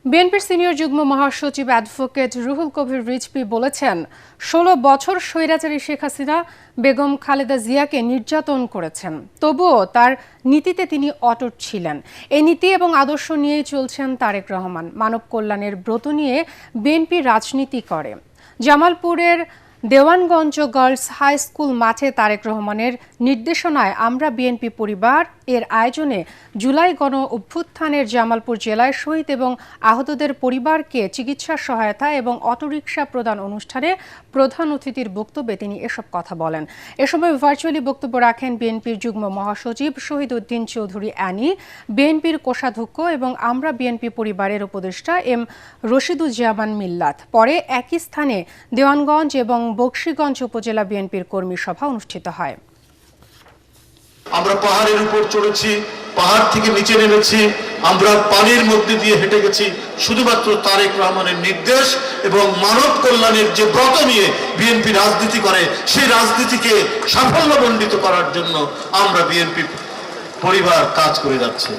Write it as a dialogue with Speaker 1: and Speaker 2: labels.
Speaker 1: বিএনপির সিনিয়র যুগ্ম মহাসচিব অ্যাডভোকেট রুহুল কবির রিজভী বলেছেন, ১৬ বছর স্বৈরাচারী শেখ হাসিনা বেগম খালেদা জিয়াকে নির্যাতন করেছেন, তবুও তার নীতিতে তিনি অটুট ছিলেন। এই নীতি এবং আদর্শ নিয়েই চলছেন তারেক রহমান। মানব কল্যাণের ব্রত নিয়ে বিএনপি রাজনীতি করে। জামালপুরের দেওয়ানগঞ্জ গার্লস হাই স্কুল মাঠে তারেক রহমানের নির্দেশনায় আমরা বিএনপি পরিবার এর আয়োজনে জুলাই গণ অভ্যুত্থানের জামালপুর জেলায় শহীদ এবং আহতদের পরিবারকে চিকিৎসা সহায়তা এবং অটোরিকশা প্রদান অনুষ্ঠানে প্রধান অতিথির বক্তব্যে তিনি এসব কথা বলেন। এ সময় ভার্চুয়ালি বক্তব্য রাখেন বিএনপির যুগ্ম মহাসচিব শহীদ উদ্দিন চৌধুরী অ্যানি, বিএনপির কোষাধ্যক্ষ এবং আমরা বিএনপি পরিবারের উপদেষ্টা এম রশিদুজ্জামান মিল্লাত। পরে একই স্থানে দেওয়ানগঞ্জ এবং বকশীগঞ্জ উপজেলা বিএনপির কর্মী সভা অনুষ্ঠিত হয়।
Speaker 2: আমরা পাহাড়ের উপর চড়েছি, পাহাড় থেকে নিচে নেমেছি, আমরা পানির মধ্যে দিয়ে হেঁটে গেছি, শুধুমাত্র তারেক রহমানের নির্দেশ এবং মানব কল্যাণের যে ব্রত নিয়ে বিএনপি রাজনীতি করে সেই রাজনীতিকে সাফল্যমণ্ডিত করার জন্য আমরা বিএনপি পরিবার কাজ করে যাচ্ছে।